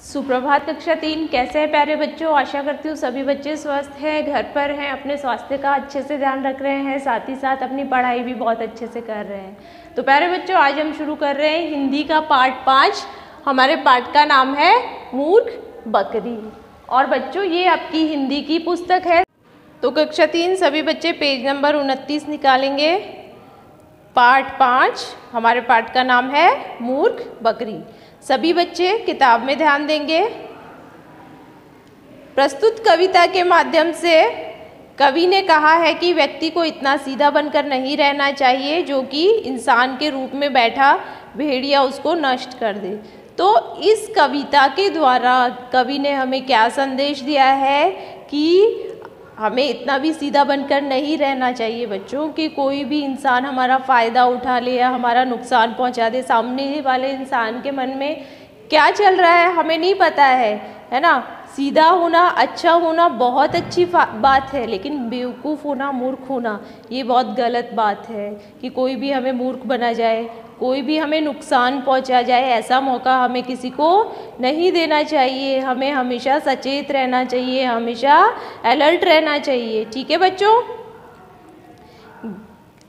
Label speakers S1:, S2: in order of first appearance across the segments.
S1: सुप्रभात कक्षा 3। कैसे हैं प्यारे बच्चों? आशा करती हूँ सभी बच्चे स्वस्थ हैं, घर पर हैं, अपने स्वास्थ्य का अच्छे से ध्यान रख रहे हैं, साथ ही साथ अपनी पढ़ाई भी बहुत अच्छे से कर रहे हैं। तो प्यारे बच्चों, आज हम शुरू कर रहे हैं हिंदी का पाठ 5। हमारे पाठ का नाम है मूर्ख बकरी। और बच्चों, ये आपकी हिंदी की पुस्तक है। तो कक्षा 3 सभी बच्चे पेज नंबर 29 निकालेंगे। पाठ 5, हमारे पाठ का नाम है मूर्ख बकरी। सभी बच्चे किताब में ध्यान देंगे। प्रस्तुत कविता के माध्यम से कवि ने कहा है कि व्यक्ति को इतना सीधा बनकर नहीं रहना चाहिए जो कि इंसान के रूप में बैठा भेड़िया उसको नष्ट कर दे। तो इस कविता के द्वारा कवि ने हमें क्या संदेश दिया है कि हमें इतना भी सीधा बनकर नहीं रहना चाहिए बच्चों कि कोई भी इंसान हमारा फ़ायदा उठा ले या हमारा नुकसान पहुंचा दे। सामने वाले इंसान के मन में क्या चल रहा है हमें नहीं पता है ना। सीधा होना, अच्छा होना बहुत अच्छी बात है, लेकिन बेवकूफ़ होना, मूर्ख होना ये बहुत गलत बात है कि कोई भी हमें मूर्ख बना जाए, कोई भी हमें नुकसान पहुंचा जाए, ऐसा मौका हमें किसी को नहीं देना चाहिए। हमें हमेशा सचेत रहना चाहिए, हमेशा अलर्ट रहना चाहिए। ठीक है बच्चों?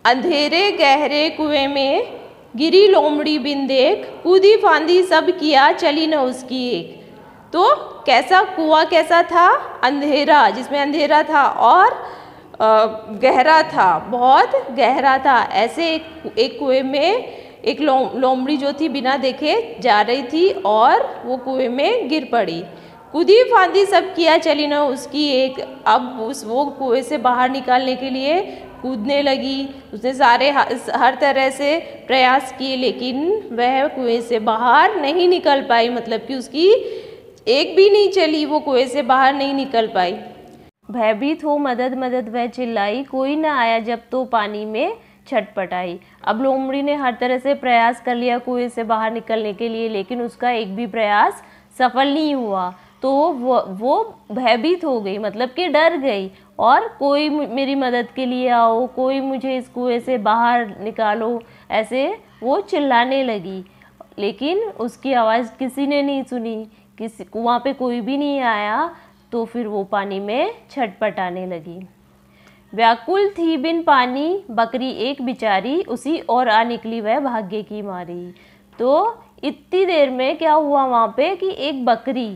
S1: अंधेरे गहरे कुएं में गिरी लोमड़ी बिन देख, कूदी फांदी सब किया चली न उसकी एक। तो कैसा कुआं कैसा था? अंधेरा, जिसमें अंधेरा था और गहरा था, बहुत गहरा था। ऐसे एक कुएं में एक लोमड़ी जो थी बिना देखे जा रही थी और वो कुएं में गिर पड़ी। कूदी फांदी सब किया चली न उसकी एक। अब वो कुएं से बाहर निकालने के लिए कूदने लगी। उसने हर तरह से प्रयास किए, लेकिन वह कुएं से बाहर नहीं निकल पाई। मतलब कि उसकी एक भी नहीं चली, वो कुएं से बाहर नहीं निकल पाई। भयभीत हो मदद मदद वह चिल्लाई, कोई न आया जब तो पानी में छटपटाई। अब लोमड़ी ने हर तरह से प्रयास कर लिया कुएं से बाहर निकलने के लिए, लेकिन उसका एक भी प्रयास सफल नहीं हुआ। तो वो भयभीत हो गई, मतलब कि डर गई, और कोई मेरी मदद के लिए आओ, कोई मुझे इस कुएं से बाहर निकालो, ऐसे वो चिल्लाने लगी। लेकिन उसकी आवाज़ किसी ने नहीं सुनी, वहाँ पे कोई भी नहीं आया। तो फिर वो पानी में छटपटाने लगी। व्याकुल थी बिन पानी बकरी एक बिचारी, उसी और आ निकली वह भाग्य की मारी। तो इतनी देर में क्या हुआ वहाँ पे कि एक बकरी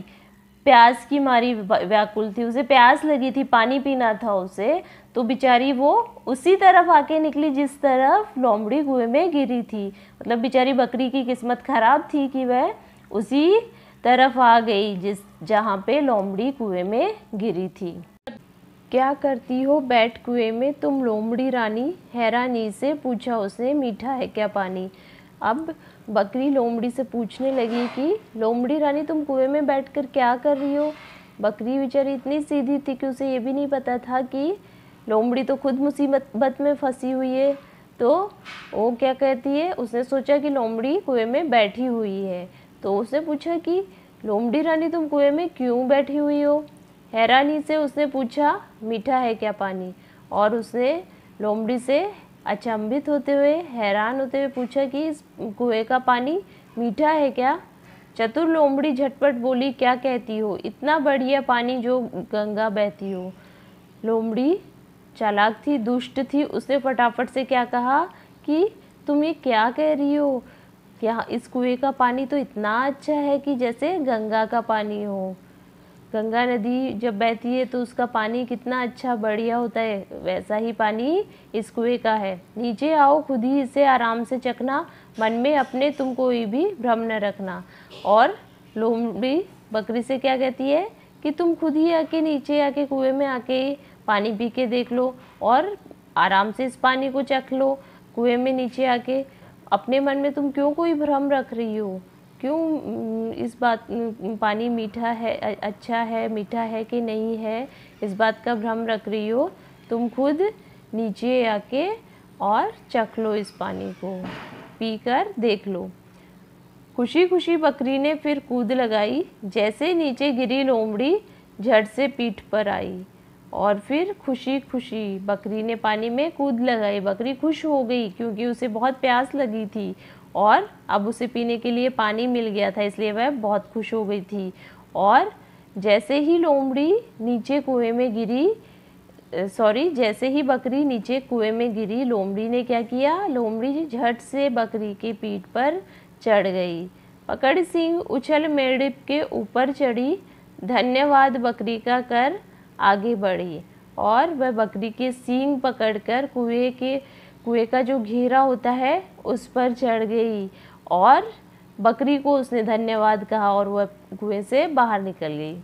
S1: प्यास की मारी व्याकुल थी, उसे प्यास लगी थी, पानी पीना था उसे। तो बेचारी वो उसी तरफ आके निकली जिस तरफ लोमड़ी कुएं में गिरी थी। मतलब बेचारी बकरी की किस्मत खराब थी कि वह उसी तरफ आ गई जहाँ पे लोमड़ी कुएं में गिरी थी। क्या करती हो बैठ कुएं में तुम लोमड़ी रानी, हैरानी से पूछा उसने मीठा है क्या पानी। अब बकरी लोमड़ी से पूछने लगी कि लोमड़ी रानी तुम कुएं में बैठकर क्या कर रही हो। बकरी बेचारी इतनी सीधी थी कि उसे ये भी नहीं पता था कि लोमड़ी तो खुद मुसीबत में फंसी हुई है। तो वो क्या कहती है, उसने सोचा कि लोमड़ी कुएं में बैठी हुई है। तो उसने पूछा कि लोमड़ी रानी तुम कुएं में क्यों बैठी हुई हो। हैरानी से उसने पूछा मीठा है क्या पानी। और उसने लोमड़ी से अचंभित होते हुए, हैरान होते हुए पूछा कि इस कुएं का पानी मीठा है क्या। चतुर लोमड़ी झटपट बोली, क्या कहती हो, इतना बढ़िया पानी जो गंगा बहती हो। लोमड़ी चालाक थी, दुष्ट थी। उसने फटाफट से क्या कहा कि तुम ये क्या कह रही हो, यहाँ इस कुएं का पानी तो इतना अच्छा है कि जैसे गंगा का पानी हो। गंगा नदी जब बहती है तो उसका पानी कितना अच्छा बढ़िया होता है, वैसा ही पानी इस कुएं का है। नीचे आओ, खुद ही इसे आराम से चखना, मन में अपने तुम कोई भी भ्रम न रखना। और लोमड़ी बकरी से क्या कहती है कि तुम खुद ही आके नीचे आके कुएं में आके पानी पी के देख लो और आराम से इस पानी को चख लो। कुएं में नीचे आके अपने मन में तुम क्यों कोई भ्रम रख रही हो, क्यों इस बात पानी मीठा है, अच्छा है, मीठा है कि नहीं है, इस बात का भ्रम रख रही हो। तुम खुद नीचे आके और चख लो, इस पानी को पीकर देख लो। खुशी खुशी बकरी ने फिर कूद लगाई, जैसे नीचे गिरी लोमड़ी झट से पीठ पर आई। और फिर खुशी खुशी बकरी ने पानी में कूद लगाई। बकरी खुश हो गई क्योंकि उसे बहुत प्यास लगी थी और अब उसे पीने के लिए पानी मिल गया था, इसलिए वह बहुत खुश हो गई थी। और जैसे ही लोमड़ी नीचे कुएं में गिरी, जैसे ही बकरी नीचे कुएं में गिरी, लोमड़ी ने क्या किया, लोमड़ी झट से बकरी की पीठ पर चढ़ गई। पकड़ सिंह उछल मेंढक के ऊपर चढ़ी, धन्यवाद बकरी का कर आगे बढ़ी, और वह बकरी के सींग पकड़कर कुएं का जो घेरा होता है उस पर चढ़ गई, और बकरी को उसने धन्यवाद कहा और वह कुएं से बाहर निकल गई।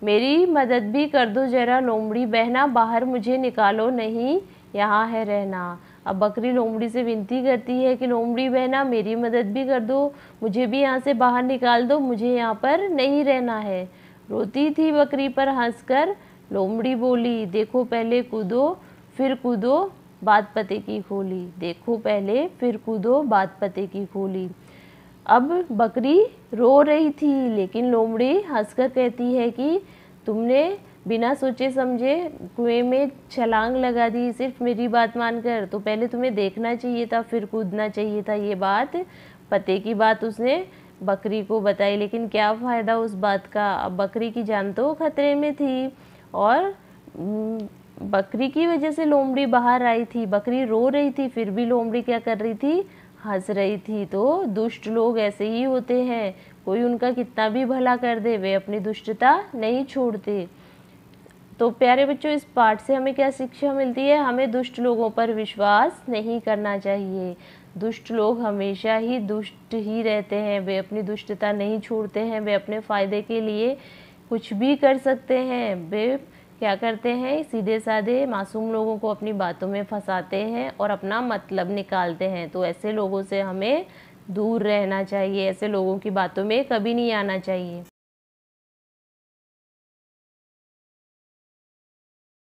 S1: मेरी मदद भी कर दो जरा लोमड़ी बहना, बाहर मुझे निकालो नहीं, यहाँ है रहना। अब बकरी लोमड़ी से विनती करती है कि लोमड़ी बहना मेरी मदद भी कर दो, मुझे भी यहाँ से बाहर निकाल दो, मुझे यहाँ पर नहीं रहना है। रोती थी बकरी पर हंसकर लोमड़ी बोली, देखो पहले कूदो फिर कूदो, बात पते की खोली। देखो पहले फिर कूदो, बात पते की खोली। अब बकरी रो रही थी, लेकिन लोमड़ी हंसकर कहती है कि तुमने बिना सोचे समझे कुएं में छलांग लगा दी सिर्फ मेरी बात मानकर, तो पहले तुम्हें देखना चाहिए था, फिर कूदना चाहिए था। ये बात पते की बात उसने बकरी को बताई, लेकिन क्या फ़ायदा उस बात का, अब बकरी की जान तो खतरे में थी। और बकरी की वजह से लोमड़ी बाहर आई थी। बकरी रो रही थी, फिर भी लोमड़ी क्या कर रही थी, हंस रही थी। तो दुष्ट लोग ऐसे ही होते हैं, कोई उनका कितना भी भला कर दे वे अपनी दुष्टता नहीं छोड़ते। तो प्यारे बच्चों, इस पाठ से हमें क्या शिक्षा मिलती है, हमें दुष्ट लोगों पर विश्वास नहीं करना चाहिए। दुष्ट लोग हमेशा ही दुष्ट ही रहते हैं, वे अपनी दुष्टता नहीं छोड़ते हैं, वे अपने फ़ायदे के लिए कुछ भी कर सकते हैं। वे क्या करते हैं, सीधे साधे मासूम लोगों को अपनी बातों में फंसाते हैं और अपना मतलब निकालते हैं। तो ऐसे लोगों से हमें दूर रहना चाहिए, ऐसे लोगों की बातों में कभी नहीं आना चाहिए।